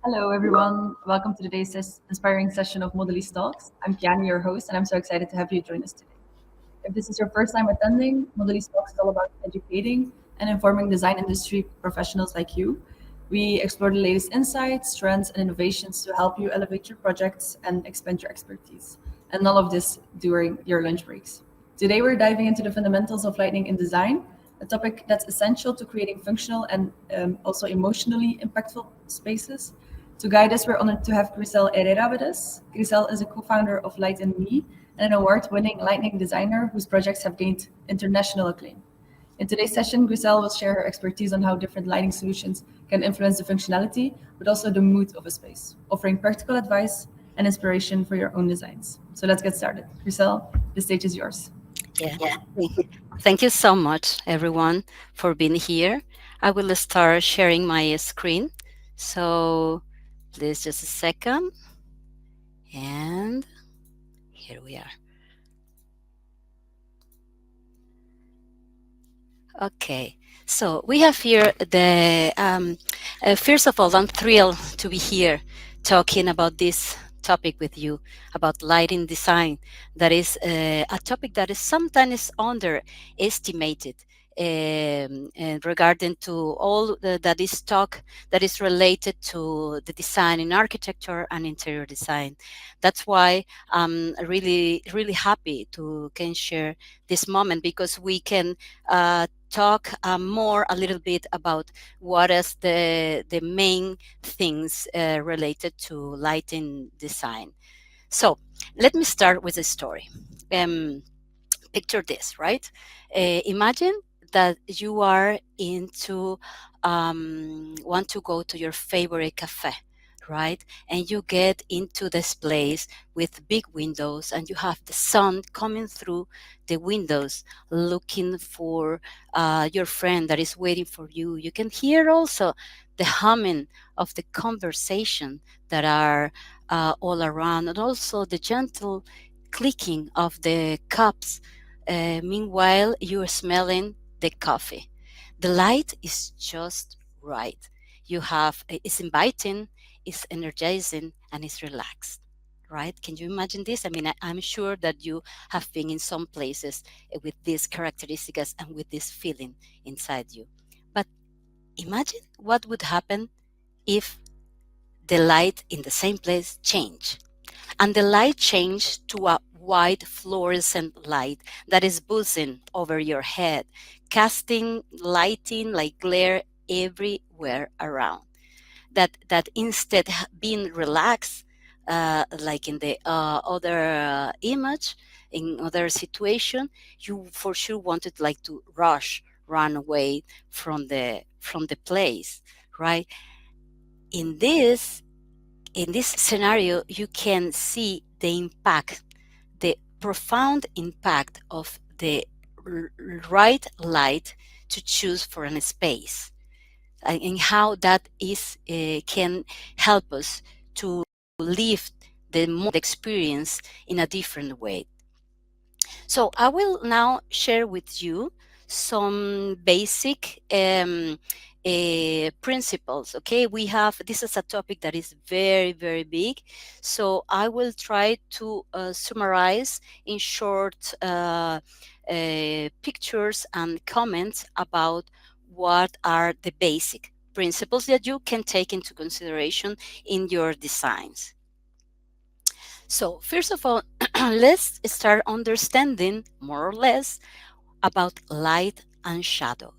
Hello, everyone. Welcome to today's inspiring session of Modelist Talks. I'm Kiani, your host, and I'm so excited to have you join us today. If this is your first time attending, Modelist Talks is all about educating and informing design industry professionals like you. We explore the latest insights, trends, and innovations to help you elevate your projects and expand your expertise. And all of this during your lunch breaks. Today, we're diving into the fundamentals of lighting in design, a topic that's essential to creating functional and also emotionally impactful spaces. To guide us, we're honored to have Grisel Herrera with us. Grisel is a co-founder of Light and Me and an award-winning lighting designer whose projects have gained international acclaim. In today's session, Grisel will share her expertise on how different lighting solutions can influence the functionality, but also the mood of a space, offering practical advice and inspiration for your own designs. So let's get started. Grisel, the stage is yours. Yeah. Thank you so much, everyone, for being here. I will start sharing my screen. So please just a second. And here we are. Okay. So we have here first of all, I'm thrilled to be here talking about this topic with you about lighting design. That is a topic that is sometimes underestimated and regarding to all that is talk that is related to the design in architecture and interior design. That's why I'm really happy to can share this moment because we can talk more a little bit about what is the main things related to lighting design. So let me start with a story. Um, Picture this, right? Imagine that you are into want to go to your favorite cafe, right? And you get into this place with big windows and you have the sun coming through the windows looking for your friend that is waiting for you. You can hear also the humming of the conversation that are all around, and also the gentle clicking of the cups. Meanwhile, you're smelling the coffee. The light is just right. It's inviting, it's energizing, and it's relaxed. Right? Can you imagine this? I mean, I'm sure that you have been in some places with these characteristics and with this feeling inside you. But imagine what would happen if the light in the same place change and the light changed to a white fluorescent light that is buzzing over your head, casting lighting like glare everywhere around. That instead being relaxed, like in the other image, in other situation, you for sure wanted like to run away from the place, right? In this scenario, you can see the impact, the profound impact of the right light to choose for an space, and how that is can help us to live the experience in a different way. So I will now share with you some basic principles. Okay, we have this is a topic that is very big, so I will try to summarize in short pictures and comments about what are the basic principles that you can take into consideration in your designs. So, first of all, let's start understanding more or less about light and shadow.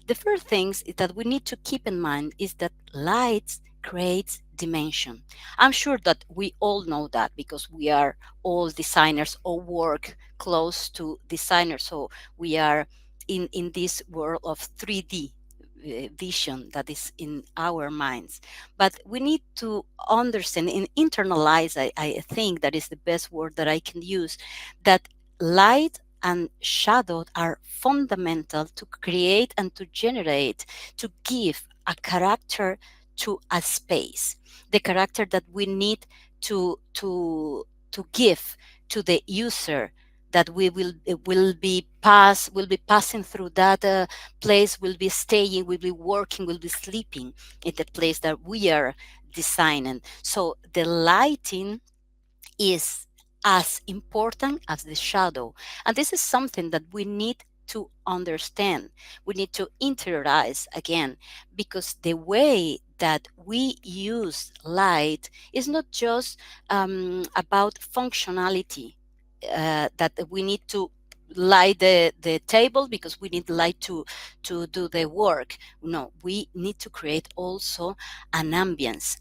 The first thing is that we need to keep in mind is that light creates dimension. I'm sure that we all know that because we are all designers or work close to designers. So we are in this world of 3D vision that is in our minds. But we need to understand and internalize, I think that is the best word that I can use, that light and shadow are fundamental to create and to generate, to give a character to a space, the character that we need to give to the user, that we will be passing through that place, will be staying, will be working, will be sleeping in the place that we are designing. So the lighting is as important as the shadow. And this is something that we need to understand. We need to interiorize again, because the way that we use light is not just about functionality, that we need to light the table because we need light to do the work. No, we need to create also an ambience.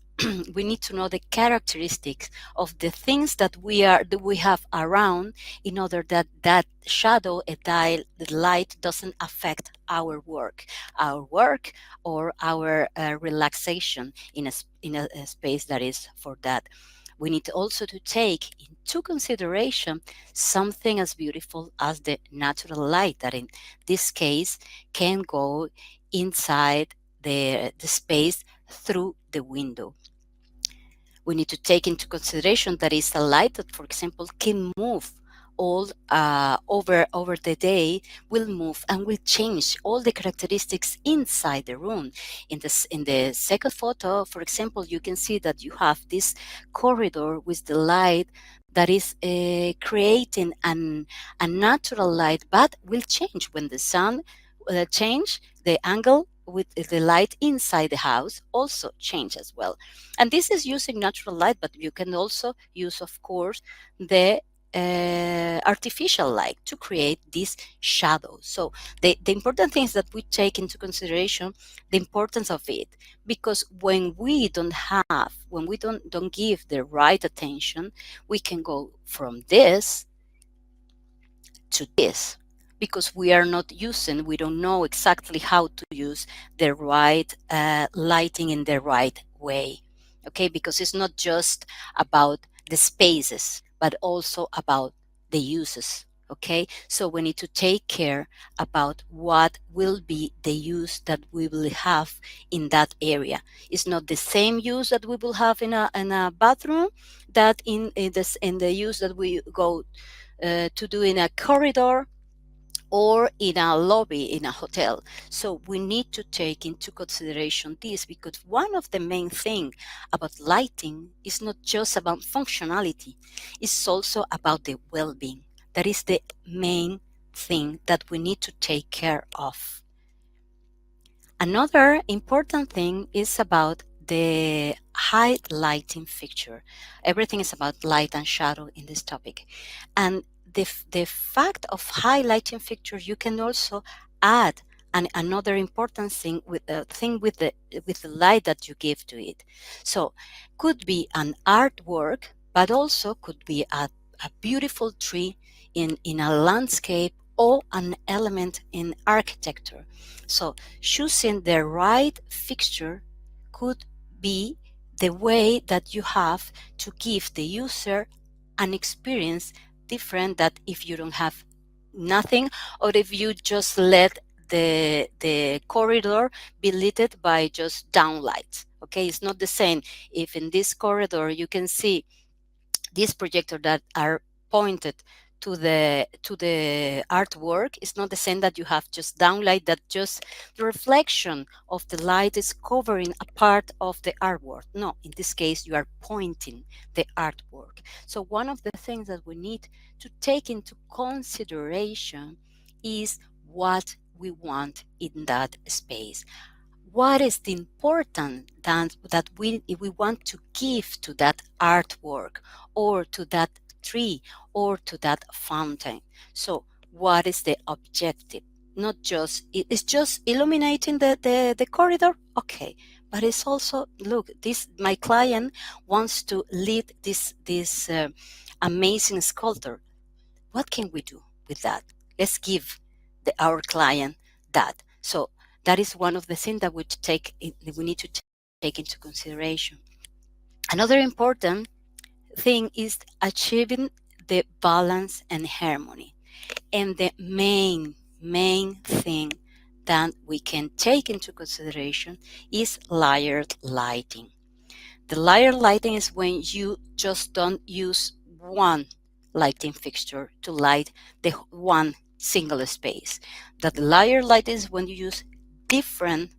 We need to know the characteristics of the things that we have around, in order that that shadow, a dial, the light doesn't affect our work or our relaxation in a space that is for that. We need also to take into consideration something as beautiful as the natural light that in this case can go inside the space through the window. We need to take into consideration that is a light that, for example, can move all over the day, will move and will change all the characteristics inside the room. In the second photo, for example, you can see that you have this corridor with the light that is creating a natural light, but will change when the sun change. The angle with the light inside the house also change as well. And this is using natural light, but you can also use, of course, the artificial light to create this shadow. So the important thing is that we take into consideration the importance of it, because when we don't give the right attention, we can go from this to this, because we don't know exactly how to use the right lighting in the right way. Okay, because it's not just about the spaces, but also about the uses. Okay, so we need to take care about what will be the use that we will have in that area. It's not the same use that we will have in a bathroom that in the use that we go to do in a corridor or in a lobby in a hotel. So we need to take into consideration this, because one of the main thing about lighting is not just about functionality, it's also about the well-being. That is the main thing that we need to take care of. Another important thing is about the highlighting fixture. Everything is about light and shadow in this topic. And the fact of highlighting fixture, you can also add another important thing with the light that you give to it. So could be an artwork, but also could be a beautiful tree in a landscape, or an element in architecture. So choosing the right fixture could be the way that you have to give the user an experience different that if you don't have nothing, or if you just let the corridor be lit by just downlights. Okay, it's not the same if in this corridor you can see these projectors that are pointed to the artwork. Is not the same that you have just downlight, that just the reflection of the light is covering a part of the artwork. No, in this case you are pointing the artwork. So one of the things that we need to take into consideration is what we want in that space. What is the important that we want to give to that artwork, or to that tree, or to that fountain? So what is the objective? Not just it's just illuminating the corridor, okay, but it's also, look, this my client wants to lead this amazing sculptor. What can we do with that? Let's give our client that. So that is one of the things that we need to take into consideration. Another important thing is achieving the balance and harmony. And the main thing that we can take into consideration is layered lighting. The layered lighting is when you just don't use one lighting fixture to light the one single space. The layered light is when you use different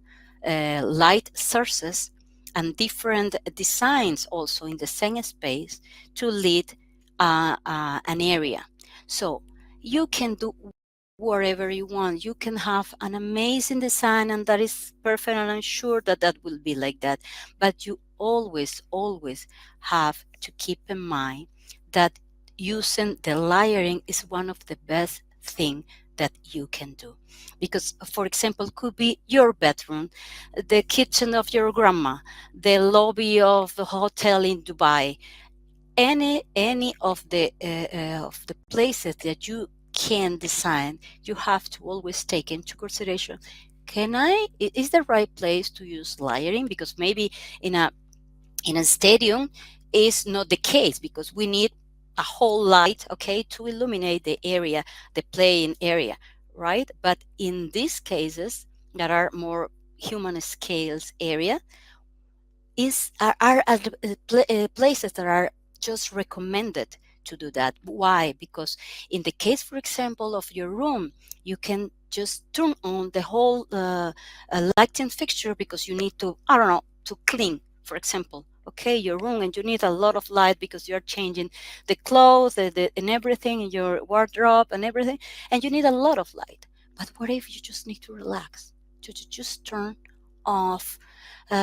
light sources and different designs also in the same space to lead an area. So you can do whatever you want. You can have an amazing design, and that is perfect, and I'm sure that that will be like that. But you always have to keep in mind that using the layering is one of the best thing that you can do, because for example could be your bedroom, the kitchen of your grandma, the lobby of the hotel in Dubai, any of the places that you can design. You have to always take into consideration, is the right place to use layering, because maybe in a stadium is not the case, because we need a whole light, okay, to illuminate the area, the playing area, right? But in these cases that are more human scales area, are places that are just recommended to do that. Why? Because in the case, for example, of your room, you can just turn on the whole lighting fixture, because you need to, I don't know, to clean, for example, okay, your room, and you need a lot of light because you're changing the clothes, and everything in your wardrobe and everything, and you need a lot of light. But what if you just need to relax, to just turn off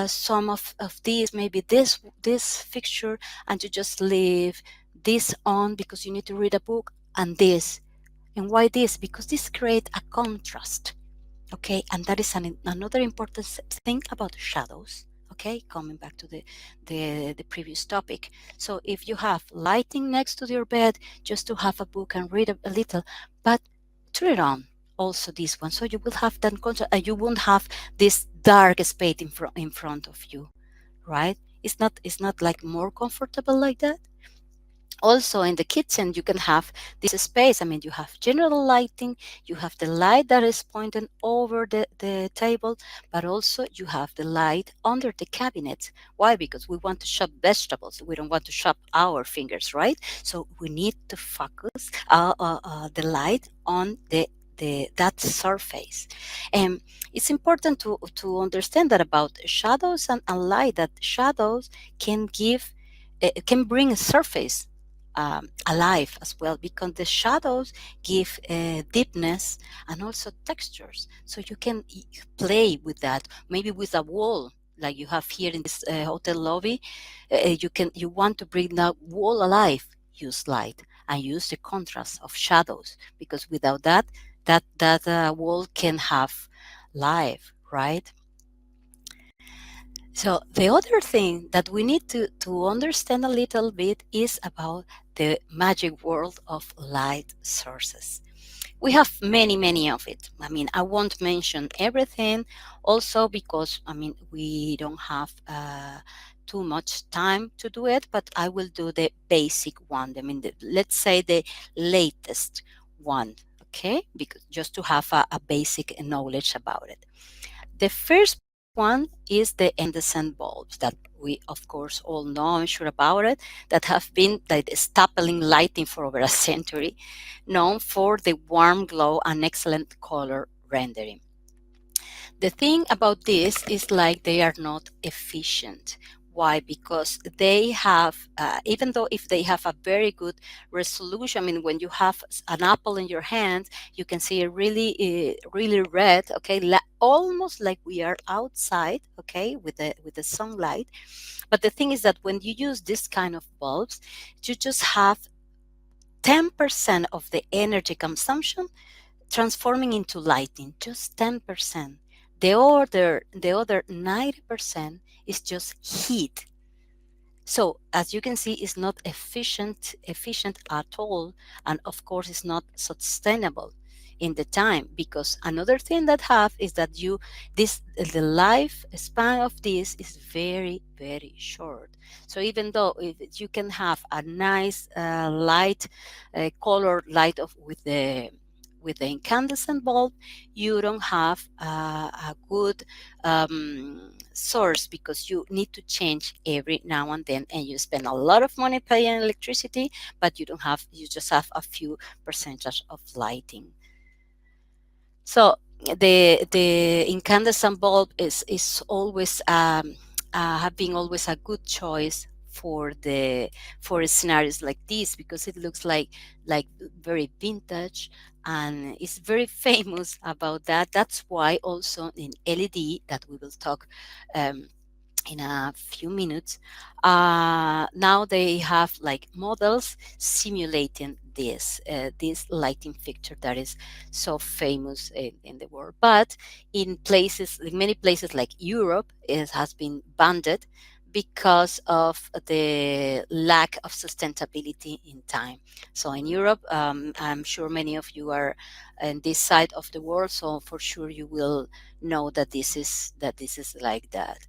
some of these, maybe this fixture, and to just leave this on because you need to read a book, and this. And why this? Because this create a contrast, okay? And that is another important thing about shadows, okay? Coming back to the previous topic. So if you have lighting next to your bed, just to have a book and read a little, but turn it on also this one, so you will have that contrast, and you won't have this dark space in front of you, right? It's not like more comfortable like that. Also in the kitchen you can have this space. I mean, you have general lighting, you have the light that is pointing over the table, but also you have the light under the cabinet. Why? Because we want to chop vegetables, we don't want to chop our fingers, right? So we need to focus the light on that surface. And it's important to understand that about shadows and light, that shadows can give, can bring a surface alive as well, because the shadows give deepness and also textures. So you can play with that, maybe with a wall like you have here in this hotel lobby. You want to bring that wall alive, use light and use the contrast of shadows, because without that, that wall can have life, right? So the other thing that we need to understand a little bit is about the magic world of light sources. We have many of it. I mean, I won't mention everything, also because, I mean, we don't have too much time to do it, but I will do the basic one. I mean, let's say the latest one, okay? Because just to have a basic knowledge about it. The first one is the incandescent bulbs that we, of course, all know, I'm sure about it, that have been like stapling lighting for over a century, known for the warm glow and excellent color rendering. The thing about this is like they are not efficient. Why? Because they have, even though if they have a very good resolution, I mean, when you have an apple in your hand, you can see it really red, okay, almost like we are outside, okay, with the sunlight. But the thing is that when you use this kind of bulbs, you just have 10% of the energy consumption transforming into lighting, just 10%. The other 90% is just heat. So as you can see, it's not efficient at all, and of course it's not sustainable in the time, because another thing that have is that the life span of this is very short. So even though if you can have a nice light color light of with the incandescent bulb, you don't have a good source, because you need to change every now and then, and you spend a lot of money paying electricity, but you just have a few percentage of lighting. So the incandescent bulb is always have been always a good choice for scenarios like this, because it looks like very vintage, and it's very famous about that. That's why also in LED, that we will talk um, in a few minutes, now they have like models simulating this lighting fixture that is so famous in the world. But in many places like Europe, it has been banned because of the lack of sustainability in time. So in Europe, I'm sure many of you are in this side of the world, so for sure you will know that this is like that.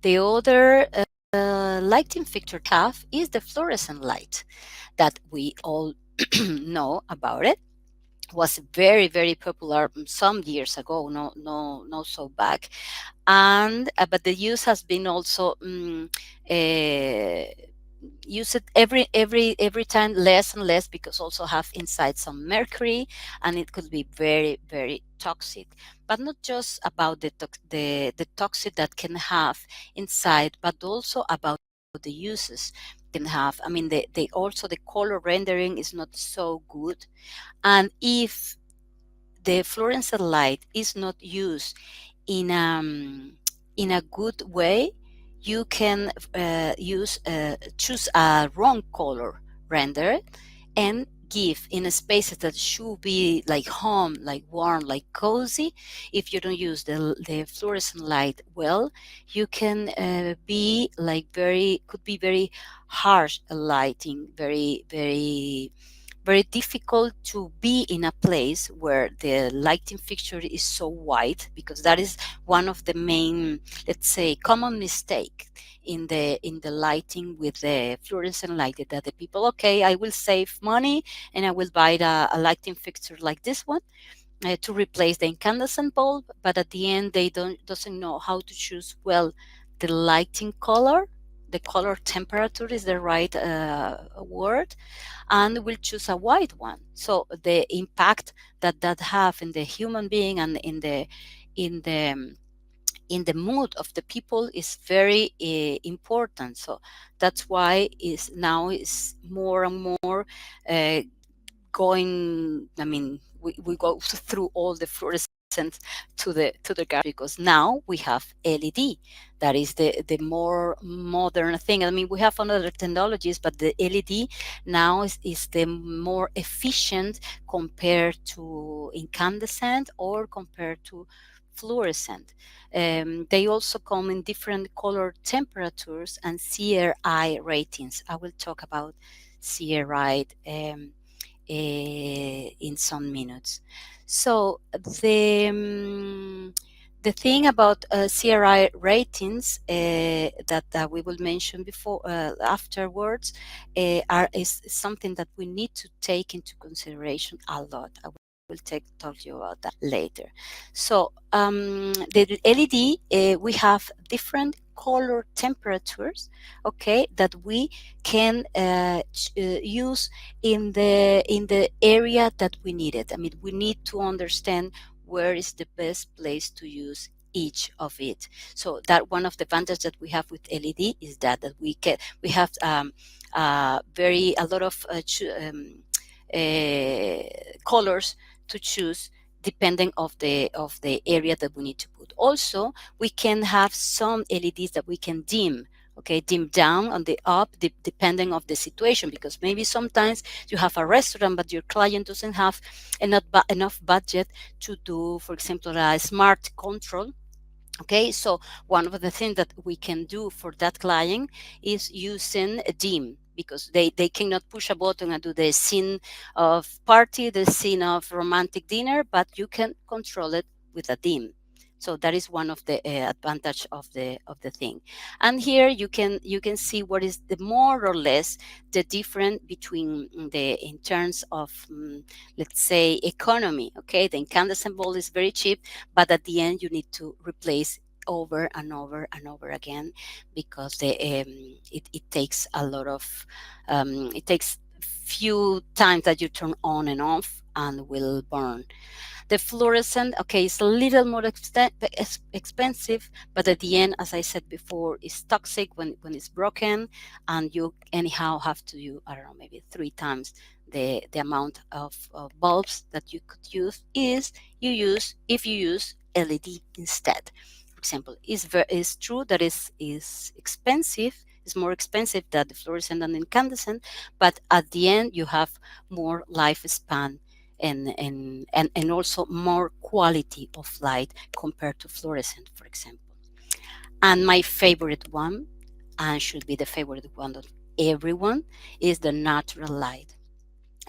The other lighting fixture have is the fluorescent light that we all know about. It was very popular some years ago, no so back. And but the use has been also uh, use it every time less and less, because also have inside some mercury, and it could be very toxic. But not just about the toxic that can have inside, but also about the uses can have. I mean, they also the color rendering is not so good. And if the fluorescent light is not used in in a good way, you can choose a wrong color render and give in a spaces that should be like home, like warm, like cozy. If you don't use the fluorescent light well, you can be like very could be very harsh lighting, very difficult to be in a place where the lighting fixture is so white, because that is one of the main, let's say, common mistake in the lighting with the fluorescent light, that the people, okay, I will save money and I will buy a lighting fixture like this one to replace the incandescent bulb, but at the end they doesn't know how to choose well the lighting color. The color temperature is the right word, and will choose a white one. So the impact that have in the human being and in the in the mood of the people is very important. So that's why is now is more and more uh, going. I mean, we go through all the fluorescent to the garbage, because now we have LED. That is the more modern thing. I mean, we have other technologies, but the LED now is the more efficient compared to incandescent or compared to fluorescent. They also come in different color temperatures and CRI ratings. I will talk about CRI in some minutes. So the thing about CRI ratings that we will mention before afterwards is something that we need to take into consideration a lot. I will talk to you about that later. So the LED, we have different color temperatures, okay, that we can use in the area that we need it. I mean, we need to understand where is the best place to use each of it. So that one of the advantages that we have with LED is that we have very a lot of uh, colors to choose depending of the area that we need to put. Also, we can have some LEDs that we can dim, okay, dim down on the up depending of the situation, because maybe sometimes you have a restaurant but your client doesn't have enough budget to do, for example, a smart control. Okay, so one of the things that we can do for that client is using a dim, because they cannot push a button and do the scene of party, the scene of romantic dinner, but you can control it with a dim. So that is one of the advantage of the thing. And here you can see what is the more or less the difference between the in terms of let's say economy. Okay, the incandescent bulb is very cheap, but at the end you need to replace over and over and over again, because it takes a lot of it takes few times that you turn on and off, and will burn. The fluorescent, okay, it's a little more expensive, but at the end, as I said before, it's toxic when it's broken, and you anyhow have to use, I don't know, maybe 3 times the amount of bulbs that you could use is you use if you use LED instead. For example, it's true that is expensive. It's more expensive than the fluorescent and incandescent, but at the end you have more lifespan and also more quality of light compared to fluorescent, for example. And my favorite one, and should be the favorite one of everyone, is the natural light.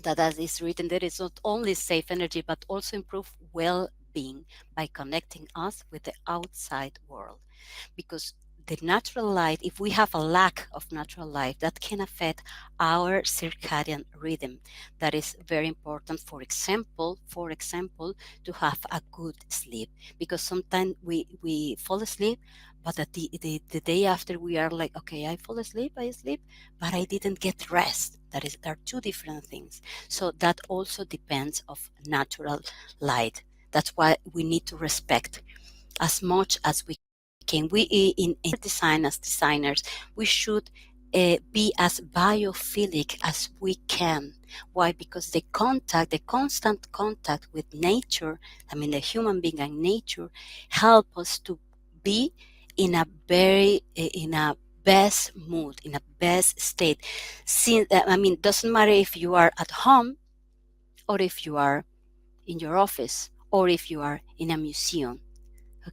That, as is written, there is not only safe energy but also improve well-being by connecting us with the outside world, because the natural light, if we have a lack of natural light, that can affect our circadian rhythm. That is very important. For example, to have a good sleep, because sometimes we fall asleep, but the day after we are like, okay, I sleep, but I didn't get rest. There are two different things. So that also depends of natural light. That's why we need to respect as much as we can. We in design, as designers, we should be as biophilic as we can. Why? Because the constant contact with nature, I mean the human being and nature, help us to be in a very in a best mood, in a best state. Since I mean, doesn't matter if you are at home or if you are in your office or if you are in a museum.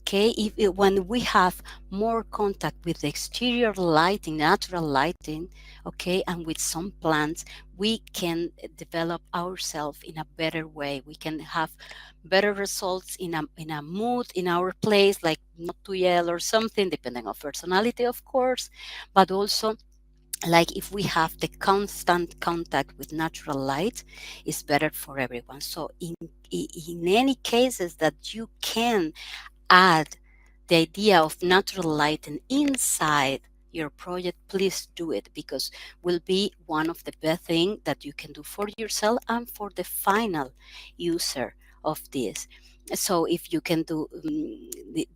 Okay, when we have more contact with the exterior lighting, natural lighting, okay, and with some plants, we can develop ourselves in a better way. We can have better results in a mood in our place, like not to yell or something, depending on personality, of course, but also like if we have the constant contact with natural light, is better for everyone. So in any cases that you can add the idea of natural lighting inside your project, please do it, because will be one of the best things that you can do for yourself and for the final user of this. So if you can do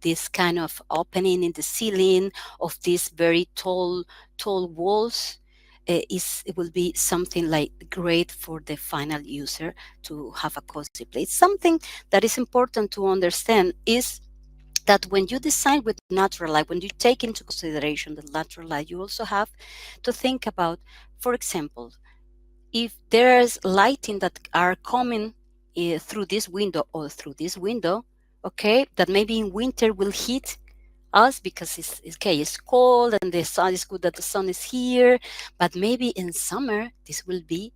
this kind of opening in the ceiling of these very tall walls, it will be something like great for the final user to have a cozy place. Something that is important to understand is that when you design with natural light, when you take into consideration the natural light, you also have to think about, for example, if there's lighting that are coming through this window or through this window, okay, that maybe in winter will hit us because okay, it's cold and the sun is good that the sun is here, but maybe in summer this will be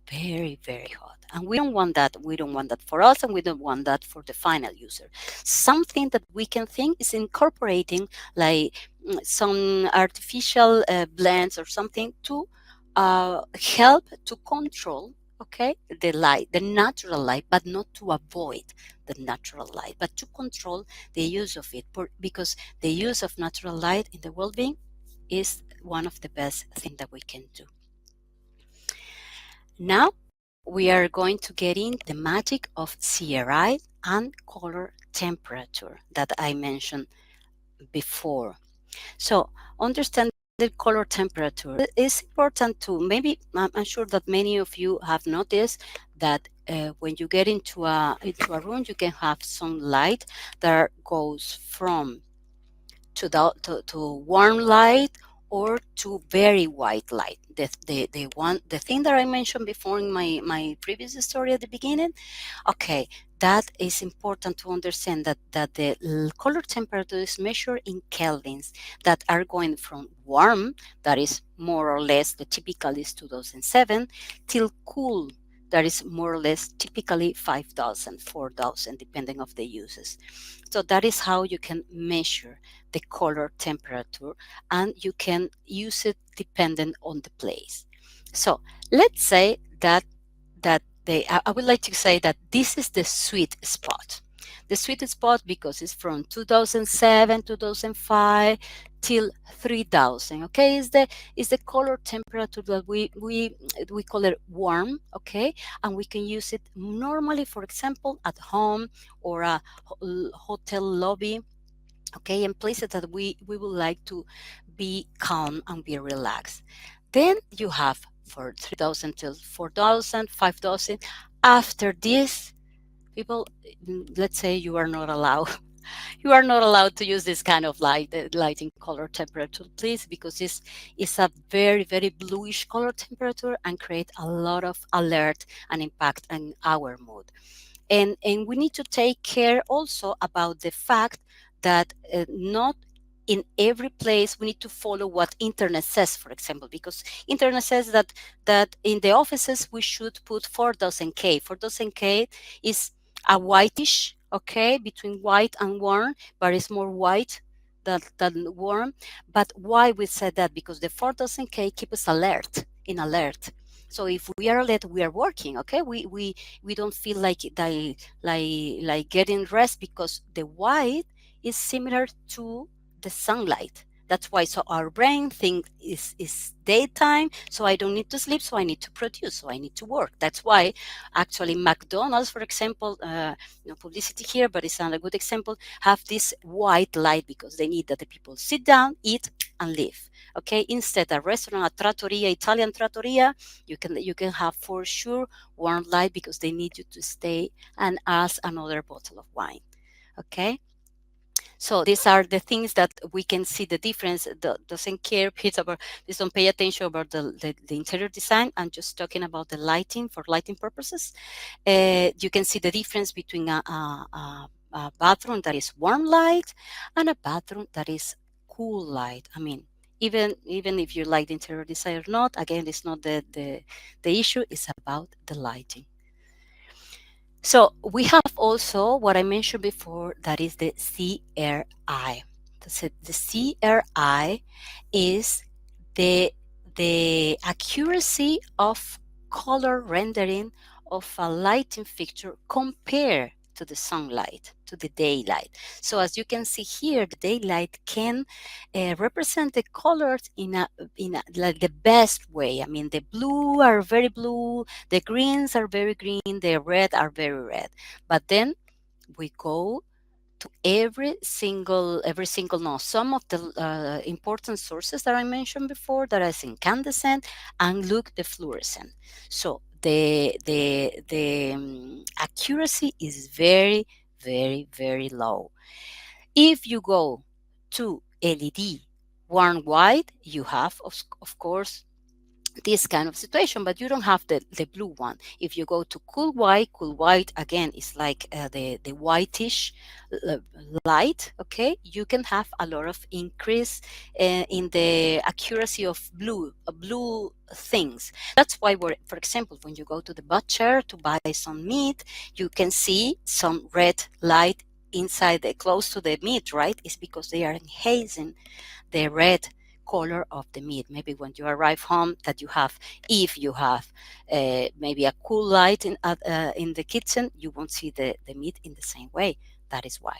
very, very hot. And we don't want that. We don't want that for us, and we don't want that for the final user. Something that we can think is incorporating like some artificial blends or something to help to control, okay, the light, the natural light, but not to avoid the natural light, but to control the use of it, because the use of natural light in the well-being is one of the best things that we can do. Now we are going to get in the magic of CRI and color temperature that I mentioned before. So understand the color temperature is important to maybe I'm sure that many of you have noticed that when you get into a room, you can have some light that goes from to warm light or to very white light. The thing that I mentioned before in my previous story at the beginning. Okay, that is important to understand that the color temperature is measured in kelvins that are going from warm, that is more or less the typical is 2007, till cool, that is more or less typically 5,000, 4,000, depending of the uses. So that is how you can measure the color temperature, and you can use it dependent on the place. So let's say that I would like to say that this is the sweet spot. The sweet spot, because it's from 2007, 2005 till 3000. Okay, is the color temperature that we call it warm. Okay, and we can use it normally, for example, at home or a hotel lobby. Okay, and places that we would like to be calm and be relaxed. Then you have for 3000 till 4000, 5000. After this, people, let's say you are not allowed you are not allowed to use this kind of lighting color temperature, please, because it's a very, very bluish color temperature and create a lot of alert and impact on our mood. And we need to take care also about the fact that not in every place we need to follow what internet says, for example, because internet says that in the offices we should put 4000K. 4000K is a whitish, okay, between white and warm, but it's more white than warm. But why we said that? Because the 4000K keep us in alert. So if we are alert, we are working. Okay, we don't feel like getting rest, because the white is similar to the sunlight. That's why, so our brain thinks is daytime, so I don't need to sleep, so I need to produce, so I need to work. That's why actually McDonald's, for example, no publicity here, but it's not a good example, have this white light because they need that the people sit down, eat, and leave. Okay, instead a restaurant, a trattoria, Italian trattoria, you can have for sure warm light because they need you to stay and ask another bottle of wine. Okay, so these are the things that we can see the difference. Doesn't care, it's about, just don't pay attention about the interior design. I'm just talking about the lighting for lighting purposes. You can see the difference between a bathroom that is warm light and a bathroom that is cool light. I mean, even if you like the interior design or not, again, it's not the issue. It's about the lighting. So we have also what I mentioned before, that is the CRI. The CRI is the accuracy of color rendering of a lighting fixture compared to the sunlight, to the daylight. So as you can see here, the daylight can represent the colors in a like the best way. I mean, the blue are very blue, the greens are very green, the red are very red. But then we go to every single no, some of the important sources that I mentioned before, that is incandescent, and look the fluorescent. So the accuracy is very, very, very low. If you go to LED warm white, you have of course this kind of situation, but you don't have the blue one. If you go to cool white again is like the whitish uh, light. Okay, you can have a lot of increase in the accuracy of blue things. That's why for example, when you go to the butcher to buy some meat, you can see some red light inside the close to the meat, right? It's because they are enhancing the red color of the meat. Maybe when you arrive home, that you have, if you have maybe a cool light in the kitchen, you won't see the meat in the same way. That is why.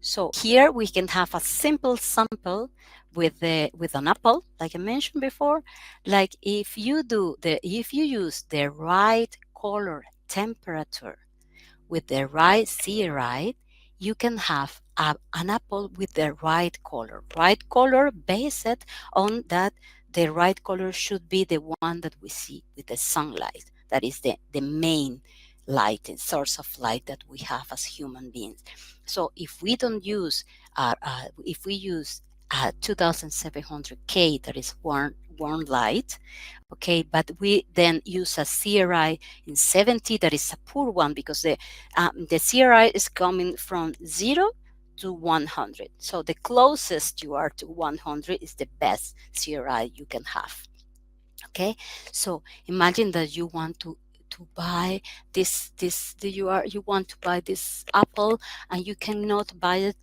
So here we can have a simple sample with an apple, like I mentioned before. Like if you use the right color temperature with the right CRI, you can have an apple with the right color. Right color based on that, the right color should be the one that we see with the sunlight. That is the main light and source of light that we have as human beings. So if we don't use, if we use 2700K, that is warm light, okay, but we then use a CRI in 70, that is a poor one, because the CRI is coming from 0 to 100. So the closest you are to 100 is the best CRI you can have. Okay, so imagine that you want to buy you want to buy this apple, and you cannot buy it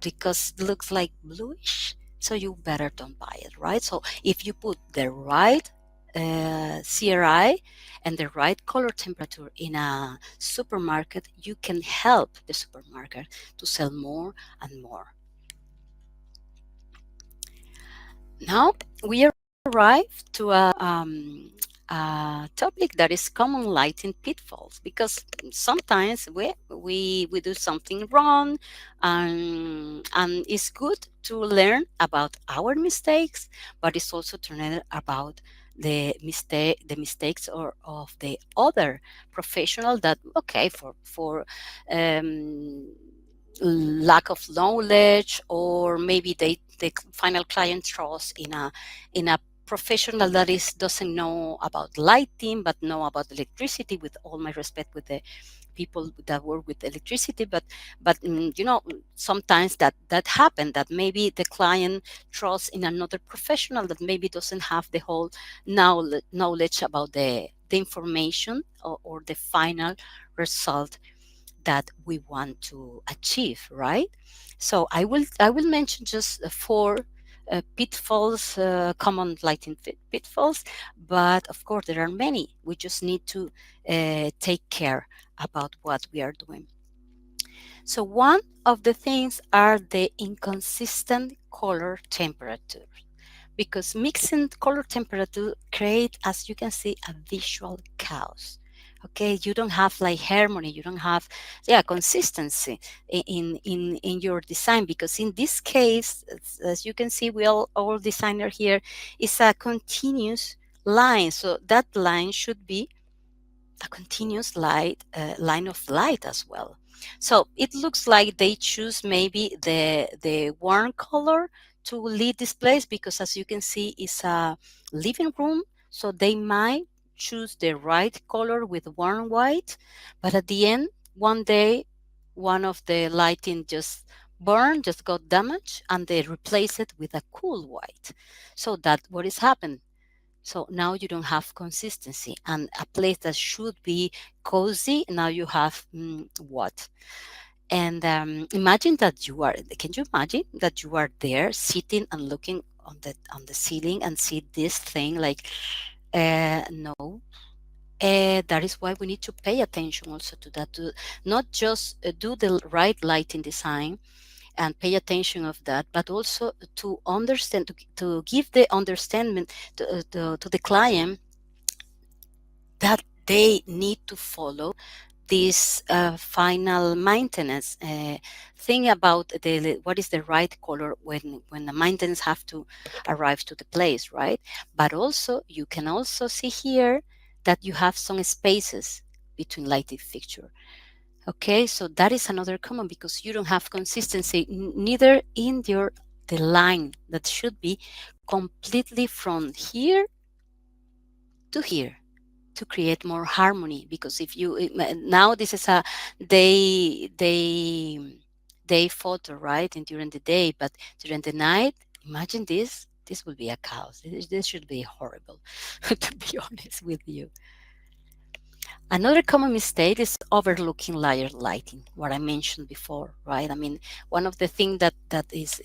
because it looks like bluish, so you better don't buy it, right? So if you put the right CRI and the right color temperature in a supermarket, you can help the supermarket to sell more and more. Now we arrive to a topic that is common lighting pitfalls, because sometimes we do something wrong, and it's good to learn about our mistakes, but it's also to learn about the mistakes or of the other professional that, okay, for um, lack of knowledge, or maybe the final client trust in a professional that is doesn't know about lighting but know about electricity, with all my respect with the people that work with electricity, but sometimes that happen, that maybe the client trusts in another professional that maybe doesn't have the whole knowledge about the information, or the final result that we want to achieve, right? So I will mention just four pitfalls, common lighting pitfalls, but of course there are many. We just need to take care about what we are doing. So one of the things are the inconsistent color temperature, because mixing color temperature create, as you can see, a visual chaos. Okay, you don't have like harmony, you don't have, yeah, consistency in your design, because in this case, as you can see, we all designer here is a continuous line, so that line should be a continuous line of light as well. So it looks like they choose maybe the warm color to lead this place, because as you can see, it's a living room, so they might choose the right color with warm white, but at the end, one day, one of the lighting just got damaged, and they replace it with a cool white. So that what is happened. So now you don't have consistency, and a place that should be cozy, now you have what? And imagine that you are. Can you imagine that you are there sitting and looking on the ceiling and see this thing like? No. That is why we need to pay attention also to that. To not just do the right lighting design and pay attention of that, but also to understand, to give the understanding to the client that they need to follow this final maintenance thing about what is the right color when the maintenance have to arrive to the place, right? But also you can also see here that you have some spaces between lighting fixture. Okay, so that is another common, because you don't have consistency neither in the line that should be completely from here to here, to create more harmony. Because if you now this is a day photo, right, and during the day, but during the night, imagine this will be a chaos. This should be horrible to be honest with you. Another common mistake is overlooking layered lighting, what I mentioned before, right? I mean, one of the things that is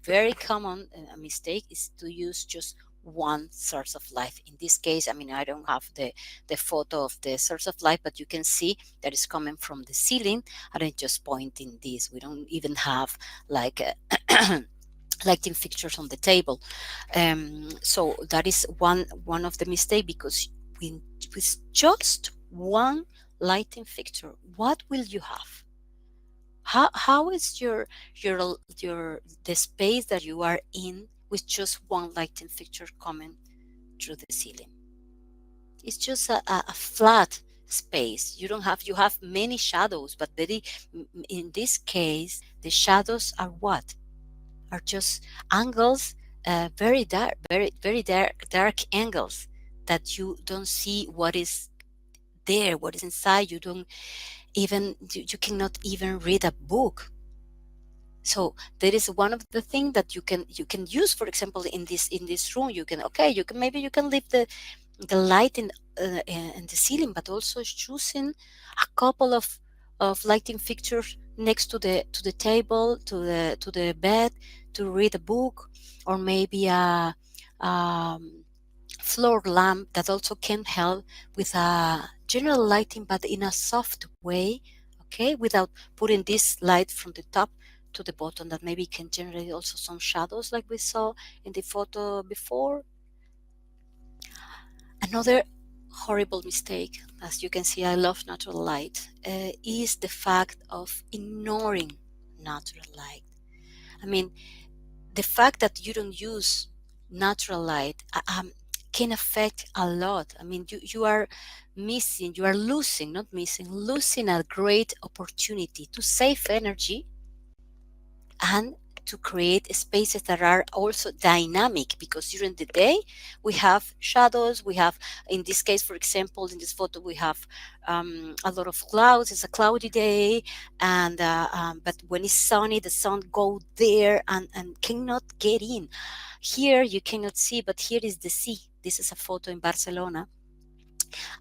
very common, a mistake, is to use just one source of light. In this case, I mean, I don't have the photo of the source of light, but you can see that is coming from the ceiling, and I just pointing this. We don't even have like lighting fixtures on the table. So that is one of the mistake, because with just one lighting fixture, what will you have? How is your the space that you are in with just one lighting fixture coming through the ceiling? It's just a flat space. You have many shadows, but in this case, the shadows are what? Are just angles, very dark, very dark angles, that you don't see what is there, what is inside. You don't even you cannot even read a book. So there is one of the things that you can use, for example, in this room. Maybe you can leave the light in the ceiling, but also choosing a couple of lighting fixtures next to the table, to the bed, to read a book, or maybe a floor lamp that also can help with a general lighting, but in a soft way, okay, without putting this light from the top to the bottom that maybe can generate also some shadows like we saw in the photo before. Another horrible mistake, as you can see, I love natural light, is the fact of ignoring natural light. I mean, the fact that you don't use natural light can affect a lot. I mean, you are missing, you are losing, not missing, losing a great opportunity to save energy and to create spaces that are also dynamic, because during the day we have shadows, we have, in this case, for example, in this photo we have a lot of clouds. It's a cloudy day, and but when it's sunny the sun go there and cannot get in. Here you cannot see, but here is the sea. This is a photo in Barcelona.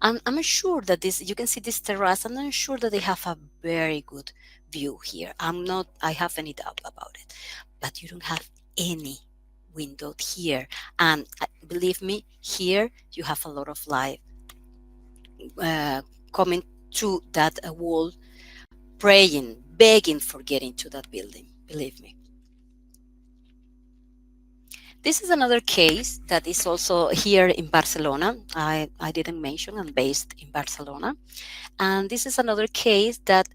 I'm sure that this, you can see this terrace, and I'm sure that they have a very good view here. I have any doubt about it, but you don't have any window here. And believe me, here you have a lot of light uh, coming through that wall, praying, begging for getting to that building. Believe me. This is another case that is also here in Barcelona. I didn't mention I'm based in Barcelona. And this is another case that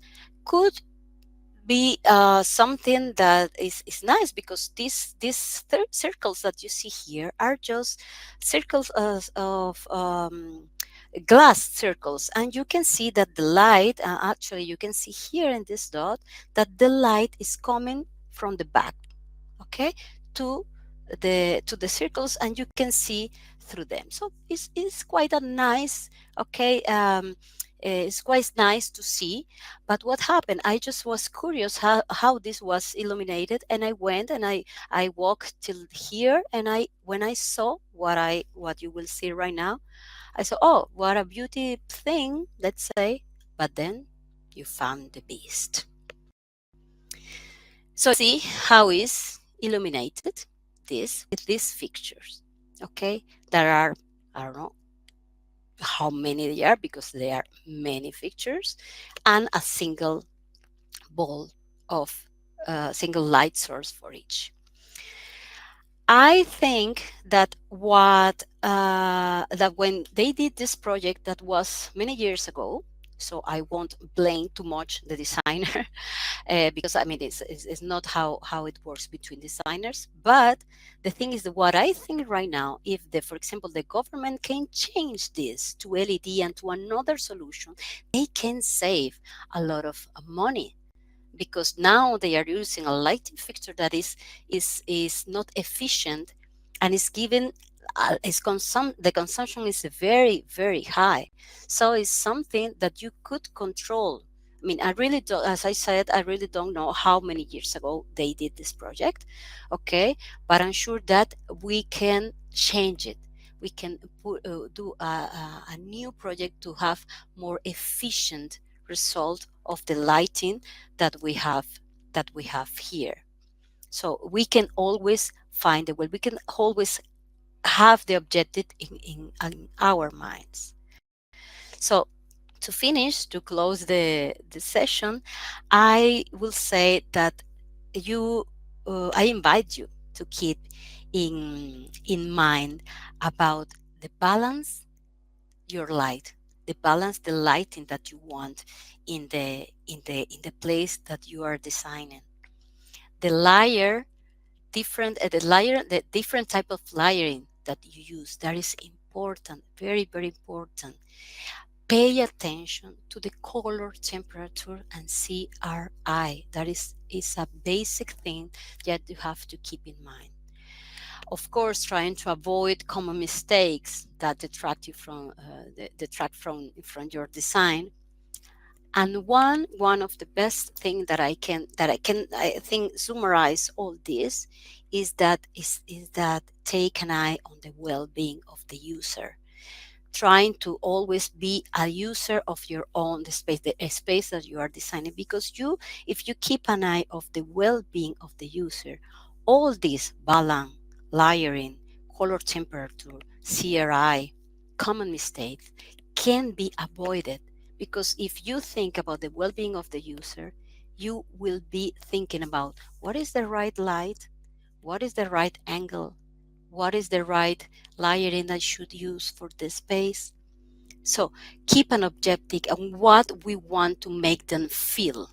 could be something that is nice, because these circles that you see here are just circles of glass circles, and you can see that the light, actually you can see here in this dot that the light is coming from the back, okay, to the circles, and you can see through them. So it's quite a nice, okay, it's quite nice to see. But what happened, I just was curious how this was illuminated, and I went and I walked till here, and I when I saw what you will see right now, I saw, oh, what a beauty thing, let's say. But then you found the beast. So see how is illuminated this with these fixtures. Okay, there are, I don't know how many there are, because there are many fixtures, and a single ball of single light source for each. I think that that when they did this project, that was many years ago, so I won't blame too much the designer, because I mean it's not how it works between designers. But the thing is that what I think right now, if for example the government can change this to LED and to another solution, they can save a lot of money, because now they are using a lighting fixture that is not efficient, and is given the consumption is very very high. So it's something that you could control. I mean, I really don't, as I said, I really don't know how many years ago they did this project, okay, but I'm sure that we can change it. We can do a new project to have more efficient result of the lighting that we have here. So we can always find a way. We can always have the objective in our minds. So to finish, to close the session, I will say that I invite you to keep in mind about the balance, your light, the balance, the lighting that you want in the place that you are designing. The layer, the different type of layering that you use, that is important, very very important. Pay attention to the color, temperature, and CRI. That is a basic thing that you have to keep in mind. Of course, trying to avoid common mistakes that detract you from from your design. And one of the best thing that I think summarize all this is that take an eye on the well-being of the user, trying to always be a user of your own the space that you are designing, because if you keep an eye of the well-being of the user, all this balance, layering, color, temperature, CRI, common mistakes, can be avoided because if you think about the well being of the user, you will be thinking about what is the right light, what is the right angle, what is the right layering I should use for the space. So keep an objective on what we want to make them feel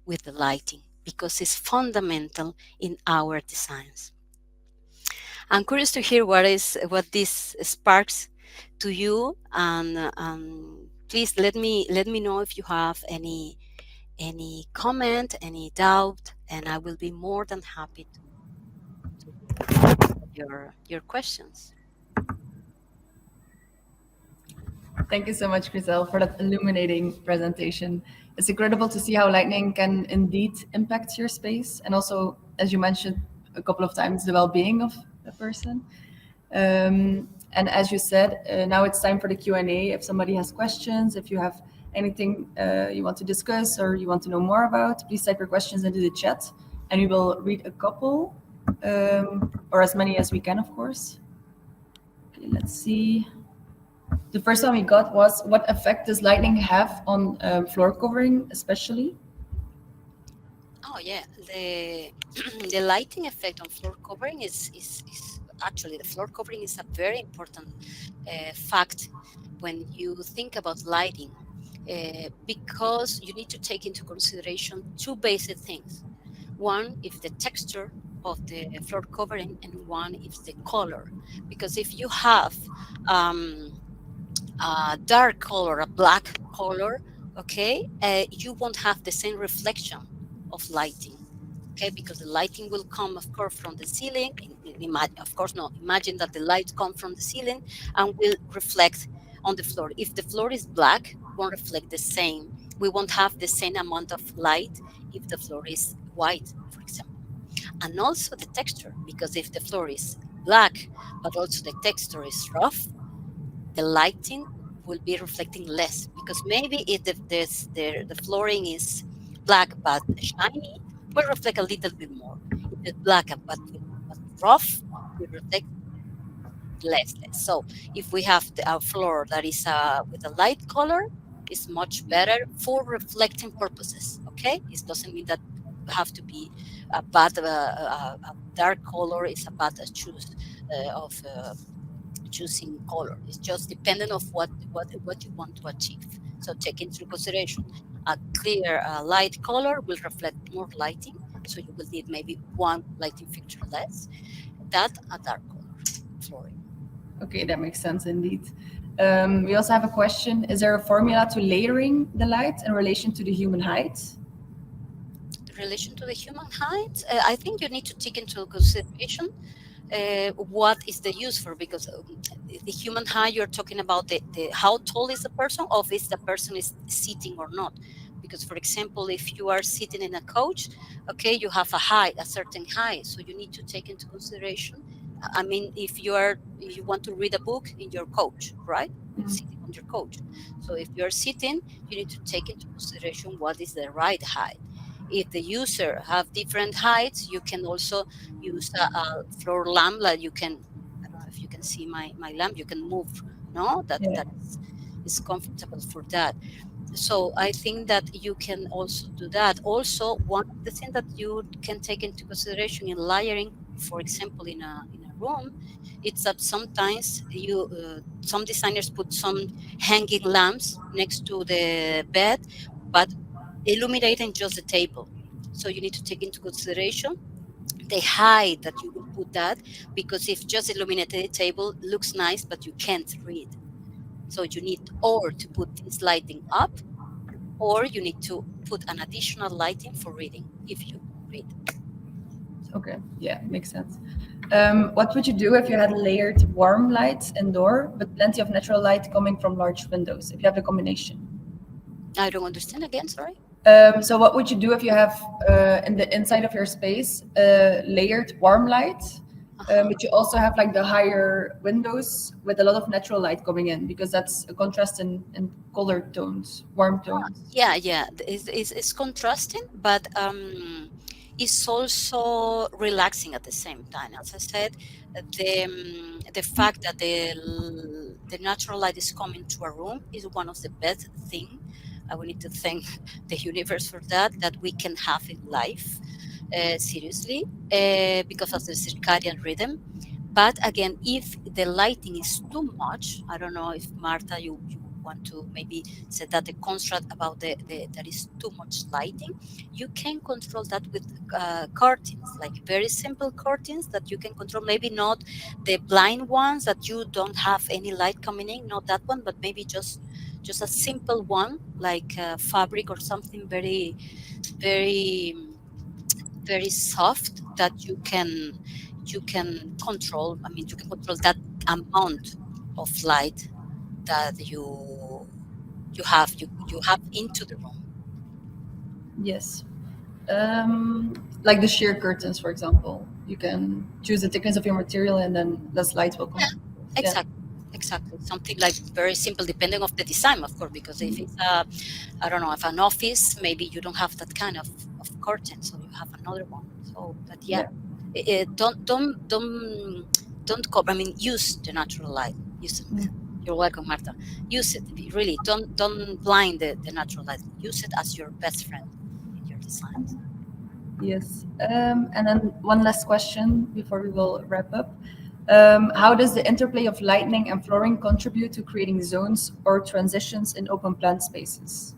with the lighting because it's fundamental in our designs. I'm curious to hear what this sparks to you, and please let me know if you have any comment, any doubt, and I will be more than happy to your questions. Thank you so much, Grisel, for that illuminating presentation. It's incredible to see how lightning can indeed impact your space, and also, as you mentioned a couple of times, the well-being of the person. And as you said, now it's time for the Q&A. If somebody has questions, if you have anything you want to discuss or you want to know more about, please type your questions into the chat, and we will read a couple, or as many as we can, of course. Okay, let's see. The first one we got was, what effect does lighting have on floor covering, especially? Oh yeah, the the lighting effect on floor covering is actually the floor covering is a very important fact when you think about lighting, because you need to take into consideration two basic things. One is the texture of the floor covering, and one is the color. Because if you have um, a dark color, a black color, okay, you won't have the same reflection of lighting. Okay, because the lighting will come, of course, from the ceiling. Of course, no. Imagine that the light comes from the ceiling and will reflect on the floor. If the floor is black, won't reflect the same. We won't have the same amount of light if the floor is white, for example. And also the texture, because if the floor is black, but also the texture is rough, the lighting will be reflecting less, because maybe if the flooring is black but shiny, will reflect a little bit more. If it's black but rough, will reflect less. So if we have a floor that is with a light color, it's much better for reflecting purposes. Okay, it doesn't mean that have to be a bad a dark color is a bad choose of choosing color. It's just dependent of what you want to achieve. So take into consideration a clear light color will reflect more lighting, so you will need maybe one lighting fixture less. That a dark color flooring. Okay, that makes sense indeed. We also have a question. Is there a formula to layering the light in relation to the human height? In relation to the human height, I think you need to take into consideration what is the use for, because the human height, you're talking about the how tall is the person, or if the person is sitting or not. Because for example, if you are sitting in a coach, okay, you have a certain height, so you need to take into consideration. I mean, if you want to read a book in your coach, right? Sitting on your coach. So if you're sitting, you need to take into consideration what is the right height. If the user have different heights, you can also use a floor lamp. Like you can, I don't know if you can see my lamp, you can move, no, that Yeah. that is comfortable for that. So I think that you can also do that. Also, one of the things that you can take into consideration in layering, for example, in a room, it's that sometimes some designers put some hanging lamps next to the bed, but illuminating just the table. So you need to take into consideration the height that you will put that, because if just illuminated the table looks nice, but you can't read. So you need or to put this lighting up, or you need to put an additional lighting for reading if you read. Okay, yeah, makes sense. What would you do if you had layered warm lights indoor, but plenty of natural light coming from large windows, if you have the combination? I don't understand again, sorry. So what would you do if you have in the inside of your space layered warm light, Uh-huh. but you also have like the higher windows with a lot of natural light coming in, because that's a contrast in color tones, warm tones. Yeah, yeah, it's contrasting, but is also relaxing at the same time. As I said, the fact that the natural light is coming to a room is one of the best thing. I will need to thank the universe for that, that we can have in life, seriously, because of the circadian rhythm. But again, if the lighting is too much, I don't know if Marta, you want to maybe say that the construct about the there is too much lighting, you can control that with curtains, like very simple curtains that you can control. Maybe not the blind ones that you don't have any light coming in, not that one, but maybe just a simple one like fabric or something very very very soft that you can control. I mean, you can control that amount of light that you have into the room. Yes. Like the sheer curtains, for example. You can choose the thickness of your material and then less light will come. Yeah. Exactly. Exactly. Something like very simple, depending of the design, of course, because if it's I don't know, if an office, maybe you don't have that kind of curtain, so you have another one. So, but yeah, Yeah. don't cover. I mean, use the natural light. Use it. Mm. You're welcome, Marta. Use it. Really, don't blind the natural light. Use it as your best friend in your designs. Yes. And then one last question before we will wrap up. How does the interplay of lighting and flooring contribute to creating zones or transitions in open plan spaces?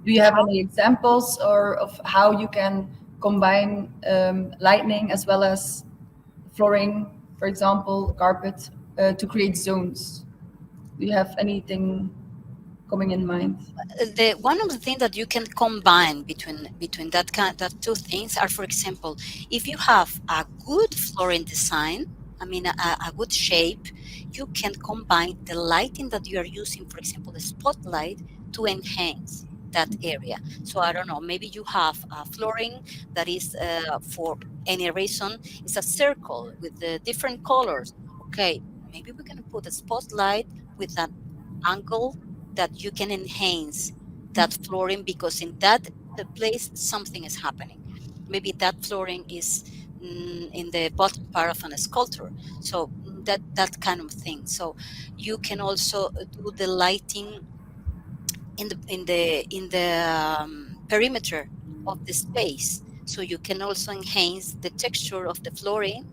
Do you have any examples or of how you can combine lighting as well as flooring, for example, carpet, to create zones? Do you have anything coming in mind? The one of the things that you can combine between that two things are, for example, if you have a good flooring design, I mean a good shape, you can combine the lighting that you are using, for example, the spotlight, to enhance that area. So I don't know, maybe you have a flooring that is for any reason is a circle with the different colors. Okay, maybe we can put a spotlight with an angle that you can enhance that flooring, because in that place something is happening. Maybe that flooring is in the bottom part of an sculpture, so that kind of thing. So you can also do the lighting in the perimeter of the space, so you can also enhance the texture of the flooring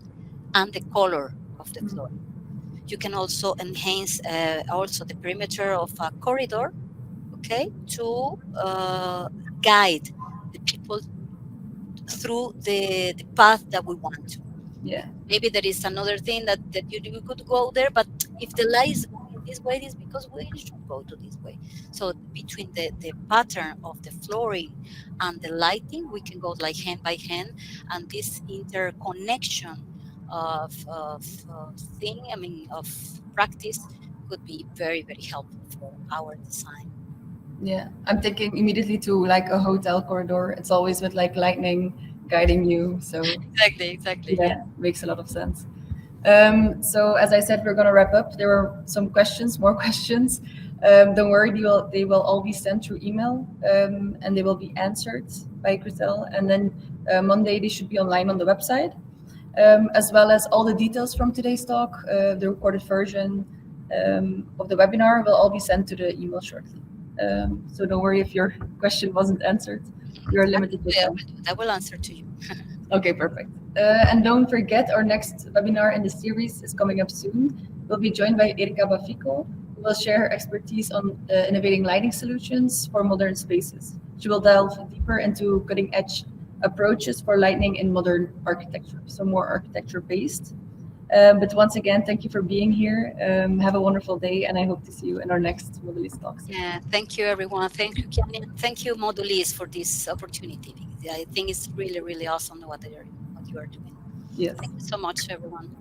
and the color of the flooring. You can also enhance also the perimeter of a corridor, okay, to guide the people through the path that we want to. Yeah. Maybe there is another thing that you could go there, but if the light is going this way, it is because we should go to this way. So between the pattern of the flooring and the lighting, we can go like hand by hand, and this interconnection of thing, I mean, of practice, could be very, very helpful for our design. Yeah, I'm thinking immediately to like a hotel corridor. It's always with like lightning guiding you. So Exactly, yeah. yeah, makes a lot of sense. So as I said, we're gonna wrap up. There were some questions, more questions. Don't worry, they will all be sent through email, and they will be answered by Christelle. And then Monday they should be online on the website, as well as all the details from today's talk. The recorded version of the webinar will all be sent to the email shortly. So don't worry if your question wasn't answered. You're limited with Yeah, time. I will answer to you. Okay, perfect. And don't forget, our next webinar in the series is coming up soon. We'll be joined by Erika Bafico, who will share her expertise on innovating lighting solutions for modern spaces. She will delve deeper into cutting-edge approaches for lighting in modern architecture, so more architecture-based. But once again, thank you for being here. Have a wonderful day, and I hope to see you in our next Modelist Talks. Yeah, thank you, everyone. Thank you, Kiani. Thank you, Modulis, for this opportunity. I think it's really, really awesome what you are doing. Yes. Thank you so much, everyone.